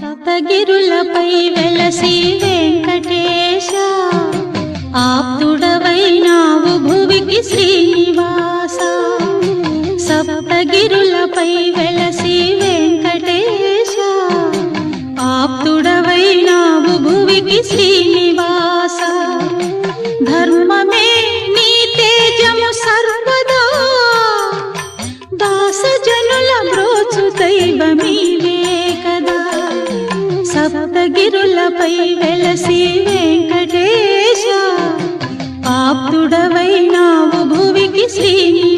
సప్తగిరులపై వెలసి వెంకటేశ ఆప్తుడవైనావు భువికి శ్రీనివాస సప్తగిరులపై వెలసి వెంకటేశ ఆప్తుడవైనావు భువికి శ్రీనివాస ధర్మమే నీ తేజము సర్వదా దాసజనుల బ్రోచు దైవమీవే కదా సప్తగిరులపై వెలసి వెంకటేశ ఆప్తుడవైనావు భువికి శ్రీనివాస